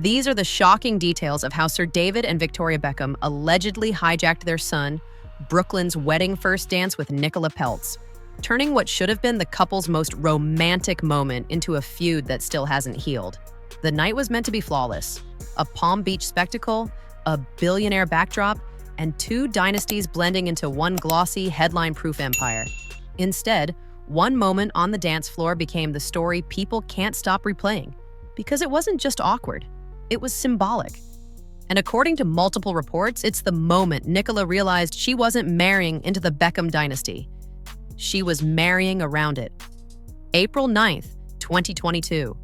These are the shocking details of how Sir David and Victoria Beckham allegedly hijacked their son, Brooklyn's wedding first dance with Nicola Peltz, turning what should have been the couple's most romantic moment into a feud that still hasn't healed. The night was meant to be flawless. A Palm Beach spectacle, a billionaire backdrop, and two dynasties blending into one glossy, headline-proof empire. Instead, one moment on the dance floor became the story people can't stop replaying. Because it wasn't just awkward, it was symbolic. And according to multiple reports, it's the moment Nicola realized she wasn't marrying into the Beckham dynasty. She was marrying around it. April 9th, 2022.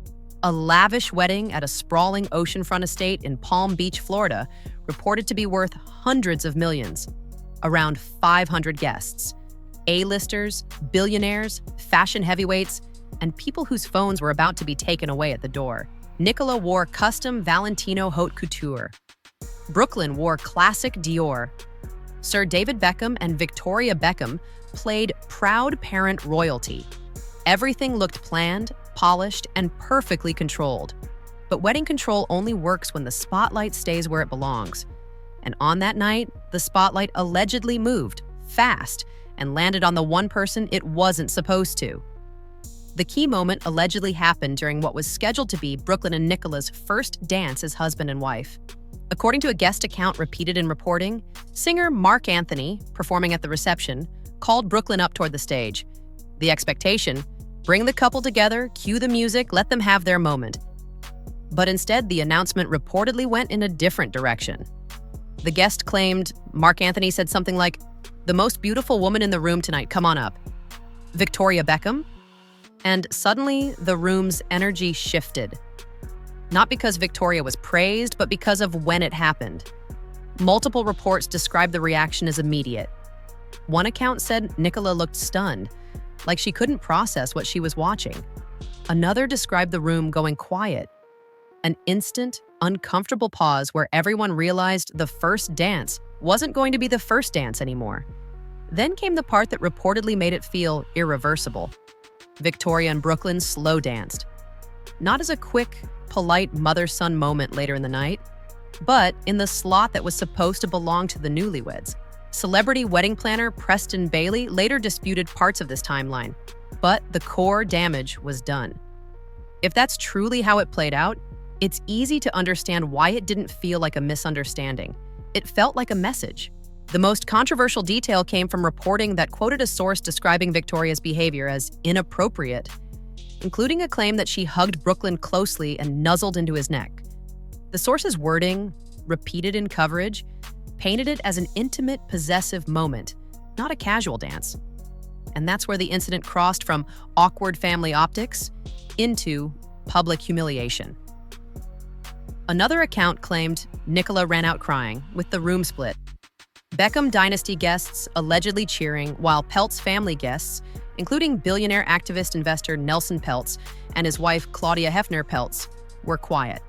A lavish wedding at a sprawling oceanfront estate in Palm Beach, Florida, reported to be worth hundreds of millions. Around 500 guests. A-listers, billionaires, fashion heavyweights, and people whose phones were about to be taken away at the door. Nicola wore custom Valentino haute couture. Brooklyn wore classic Dior. Sir David Beckham and Victoria Beckham played proud parent royalty. Everything looked planned, polished, and perfectly controlled. But wedding control only works when the spotlight stays where it belongs. And on that night, the spotlight allegedly moved, fast, and landed on the one person it wasn't supposed to. The key moment allegedly happened during what was scheduled to be Brooklyn and Nicola's first dance as husband and wife. According to a guest account repeated in reporting, singer Marc Anthony, performing at the reception, called Brooklyn up toward the stage. The expectation: bring the couple together, cue the music, let them have their moment. But instead, the announcement reportedly went in a different direction. The guest claimed Marc Anthony said something like, "The most beautiful woman in the room tonight, come on up. Victoria Beckham?" And suddenly, the room's energy shifted. Not because Victoria was praised, but because of when it happened. Multiple reports described the reaction as immediate. One account said Nicola looked stunned, like she couldn't process what she was watching. Another described the room going quiet. An instant, uncomfortable pause where everyone realized the first dance wasn't going to be the first dance anymore. Then came the part that reportedly made it feel irreversible. Victoria and Brooklyn slow danced. Not as a quick, polite mother-son moment later in the night, but in the slot that was supposed to belong to the newlyweds. Celebrity wedding planner Preston Bailey later disputed parts of this timeline, but the core damage was done. If that's truly how it played out, it's easy to understand why it didn't feel like a misunderstanding. It felt like a message. The most controversial detail came from reporting that quoted a source describing Victoria's behavior as inappropriate, including a claim that she hugged Brooklyn closely and nuzzled into his neck. The source's wording, repeated in coverage, painted it as an intimate, possessive moment, not a casual dance. And that's where the incident crossed from awkward family optics into public humiliation. Another account claimed Nicola ran out crying, with the room split. Beckham dynasty guests allegedly cheering, while Peltz family guests, including billionaire activist investor Nelson Peltz and his wife Claudia Hefner Peltz, were quiet.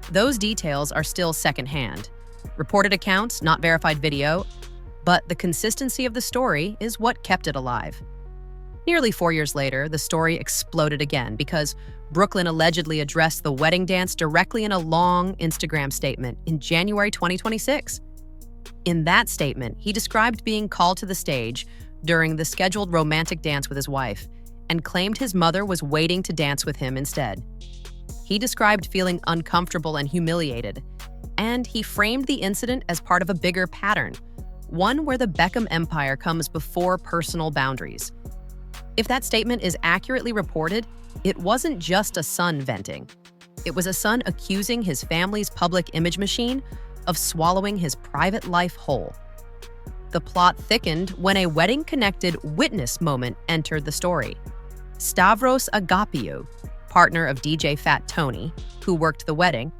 Those details are still secondhand. Reported accounts, not verified video, but the consistency of the story is what kept it alive. Nearly 4 years later, the story exploded again because Brooklyn allegedly addressed the wedding dance directly in a long Instagram statement in January 2026. In that statement, he described being called to the stage during the scheduled romantic dance with his wife and claimed his mother was waiting to dance with him instead. He described feeling uncomfortable and humiliated, and he framed the incident as part of a bigger pattern, one where the Beckham empire comes before personal boundaries. If that statement is accurately reported, it wasn't just a son venting. It was a son accusing his family's public image machine of swallowing his private life whole. The plot thickened when a wedding-connected witness moment entered the story. Stavros Agapiou, partner of DJ Fat Tony, who worked the wedding,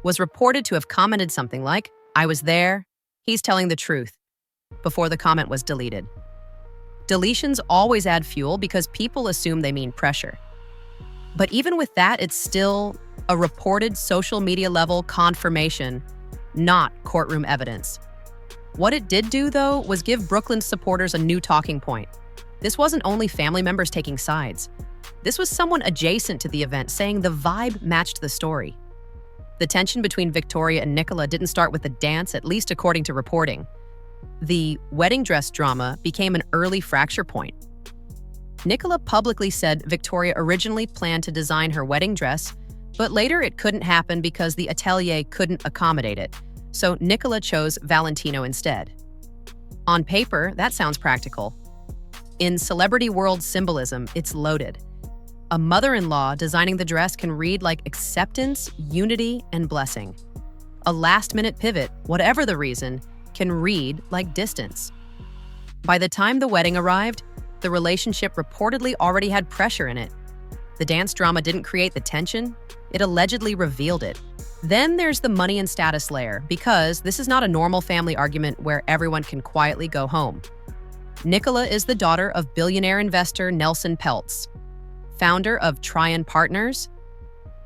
was reported to have commented something like, "I was there, he's telling the truth," before the comment was deleted. Deletions always add fuel because people assume they mean pressure. But even with that, it's still a reported social media level confirmation, not courtroom evidence. What it did do, though, was give Brooklyn's supporters a new talking point. This wasn't only family members taking sides. This was someone adjacent to the event saying the vibe matched the story. The tension between Victoria and Nicola didn't start with the dance, at least according to reporting. The wedding dress drama became an early fracture point. Nicola publicly said Victoria originally planned to design her wedding dress, but later it couldn't happen because the atelier couldn't accommodate it, so Nicola chose Valentino instead. On paper, that sounds practical. In celebrity world symbolism, it's loaded. A mother-in-law designing the dress can read like acceptance, unity, and blessing. A last-minute pivot, whatever the reason, can read like distance. By the time the wedding arrived, the relationship reportedly already had pressure in it. The dance drama didn't create the tension, it allegedly revealed it. Then there's the money and status layer, because this is not a normal family argument where everyone can quietly go home. Nicola is the daughter of billionaire investor Nicola Peltz, founder of Tryon Partners,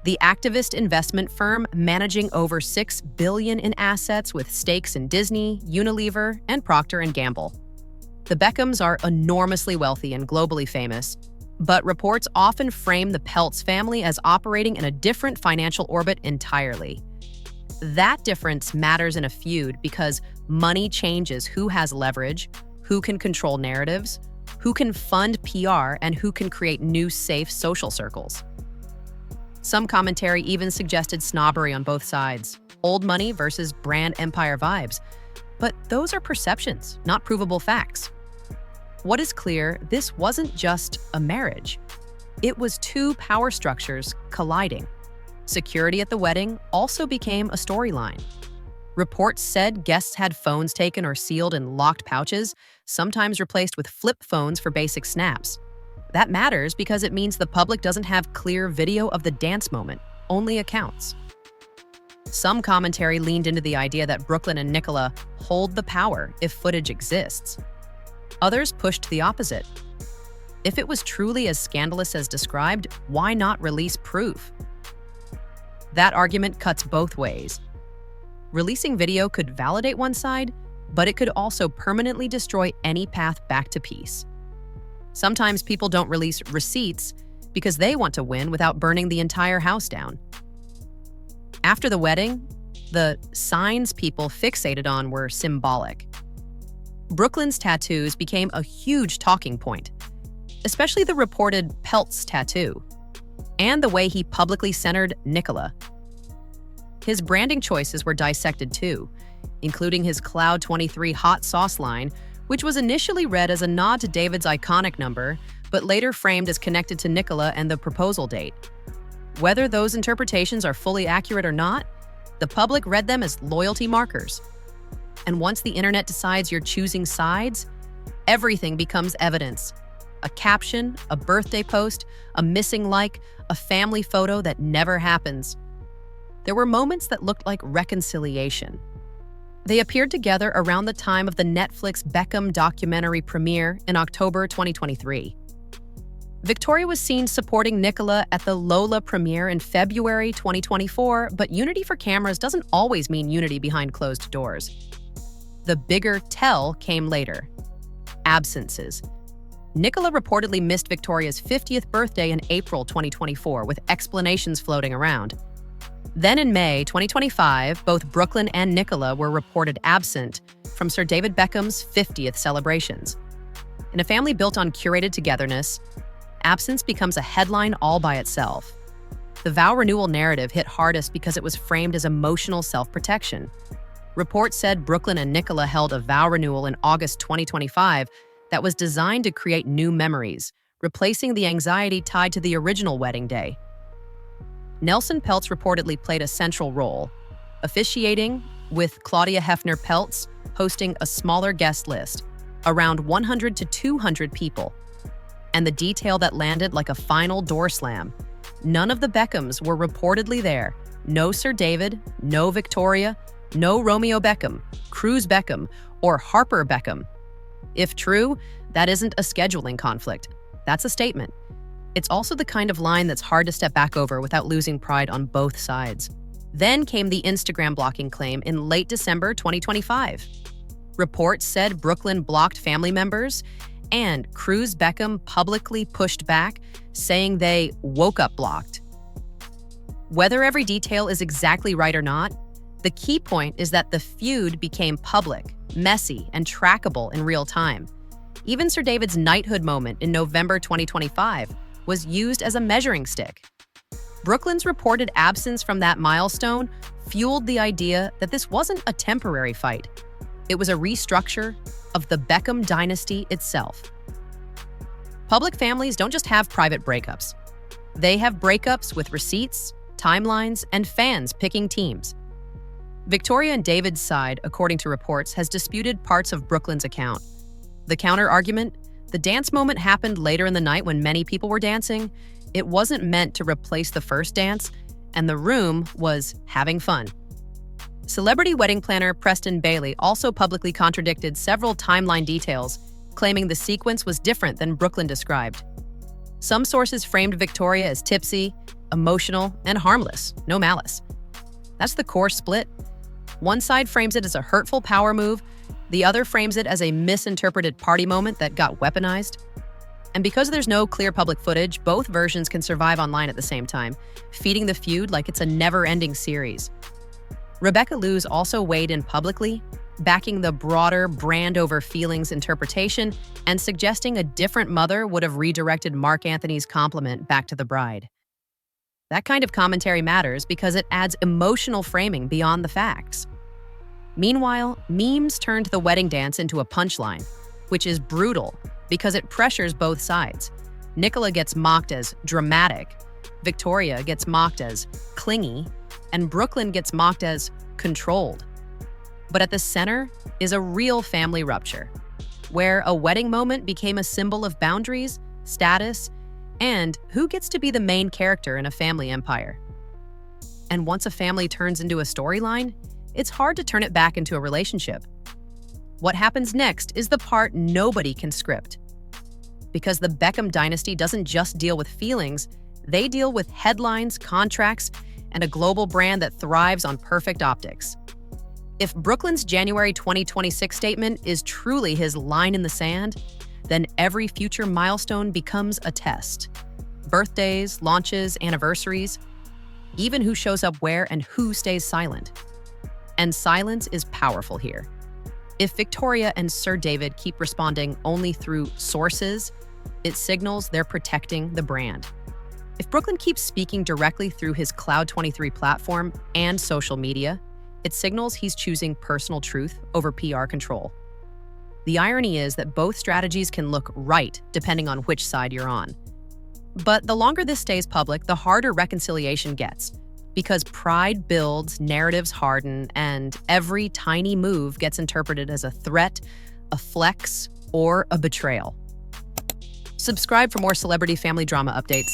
the activist investment firm managing over $6 billion in assets with stakes in Disney, Unilever, and Procter & Gamble. The Beckhams are enormously wealthy and globally famous, but reports often frame the Peltz family as operating in a different financial orbit entirely. That difference matters in a feud because money changes who has leverage, who can control narratives, who can fund PR, and who can create new safe social circles. Some commentary even suggested snobbery on both sides, old money versus brand empire vibes. But those are perceptions, not provable facts. What is clear, this wasn't just a marriage. It was two power structures colliding. Security at the wedding also became a storyline. Reports said guests had phones taken or sealed in locked pouches, sometimes replaced with flip phones for basic snaps. That matters because it means the public doesn't have clear video of the dance moment, only accounts. Some commentary leaned into the idea that Brooklyn and Nicola hold the power if footage exists. Others pushed the opposite. If it was truly as scandalous as described, why not release proof? That argument cuts both ways. Releasing video could validate one side, but it could also permanently destroy any path back to peace. Sometimes people don't release receipts because they want to win without burning the entire house down. After the wedding, the signs people fixated on were symbolic. Brooklyn's tattoos became a huge talking point, especially the reported Peltz tattoo, and the way he publicly centered Nicola. His branding choices were dissected too, including his Cloud 23 hot sauce line, which was initially read as a nod to David's iconic number, but later framed as connected to Nicola and the proposal date. Whether those interpretations are fully accurate or not, the public read them as loyalty markers. And once the internet decides you're choosing sides, everything becomes evidence. A caption, a birthday post, a missing like, a family photo that never happens. There were moments that looked like reconciliation. They appeared together around the time of the Netflix Beckham documentary premiere in October 2023. Victoria was seen supporting Nicola at the Lola premiere in February 2024, but unity for cameras doesn't always mean unity behind closed doors. The bigger tell came later. Absences. Nicola reportedly missed Victoria's 50th birthday in April 2024, with explanations floating around. Then in May 2025, both Brooklyn and Nicola were reported absent from Sir David Beckham's 50th celebrations. In a family built on curated togetherness, absence becomes a headline all by itself. The vow renewal narrative hit hardest because it was framed as emotional self-protection. Reports said Brooklyn and Nicola held a vow renewal in August 2025 that was designed to create new memories, replacing the anxiety tied to the original wedding day. Nicola Peltz reportedly played a central role, officiating, with Claudia Hefner Peltz hosting a smaller guest list, around 100 to 200 people. And the detail that landed like a final door slam. None of the Beckhams were reportedly there. No Sir David, no Victoria, no Romeo Beckham, Cruz Beckham, or Harper Beckham. If true, that isn't a scheduling conflict. That's a statement. It's also the kind of line that's hard to step back over without losing pride on both sides. Then came the Instagram blocking claim in late December 2025. Reports said Brooklyn blocked family members, and Cruz Beckham publicly pushed back, saying they woke up blocked. Whether every detail is exactly right or not, the key point is that the feud became public, messy, and trackable in real time. Even Sir David's knighthood moment in November 2025 was used as a measuring stick. Brooklyn's reported absence from that milestone fueled the idea that this wasn't a temporary fight. It was a restructure of the Beckham dynasty itself. Public families don't just have private breakups. They have breakups with receipts, timelines, and fans picking teams. Victoria and David's side, according to reports, has disputed parts of Brooklyn's account. The counter-argument? The dance moment happened later in the night when many people were dancing. It wasn't meant to replace the first dance, and the room was having fun. Celebrity wedding planner Preston Bailey also publicly contradicted several timeline details, claiming the sequence was different than Brooklyn described. Some sources framed Victoria as tipsy, emotional, and harmless, no malice. That's the core split. One side frames it as a hurtful power move, the other frames it as a misinterpreted party moment that got weaponized. And because there's no clear public footage, both versions can survive online at the same time, feeding the feud like it's a never-ending series. Rebecca Lewis also weighed in publicly, backing the broader brand over feelings interpretation and suggesting a different mother would have redirected Marc Anthony's compliment back to the bride. That kind of commentary matters because it adds emotional framing beyond the facts. Meanwhile, memes turned the wedding dance into a punchline, which is brutal because it pressures both sides. Nicola gets mocked as dramatic, Victoria gets mocked as clingy, and Brooklyn gets mocked as controlled. But at the center is a real family rupture, where a wedding moment became a symbol of boundaries, status, and who gets to be the main character in a family empire. And once a family turns into a storyline, it's hard to turn it back into a relationship. What happens next is the part nobody can script. Because the Beckham dynasty doesn't just deal with feelings, they deal with headlines, contracts, and a global brand that thrives on perfect optics. If Brooklyn's January 2026 statement is truly his line in the sand, then every future milestone becomes a test. Birthdays, launches, anniversaries, even who shows up where and who stays silent. And silence is powerful here. If Victoria and Sir David keep responding only through sources, it signals they're protecting the brand. If Brooklyn keeps speaking directly through his Cloud23 platform and social media, it signals he's choosing personal truth over PR control. The irony is that both strategies can look right depending on which side you're on. But the longer this stays public, the harder reconciliation gets, because pride builds, narratives harden, and every tiny move gets interpreted as a threat, a flex, or a betrayal. Subscribe for more celebrity family drama updates.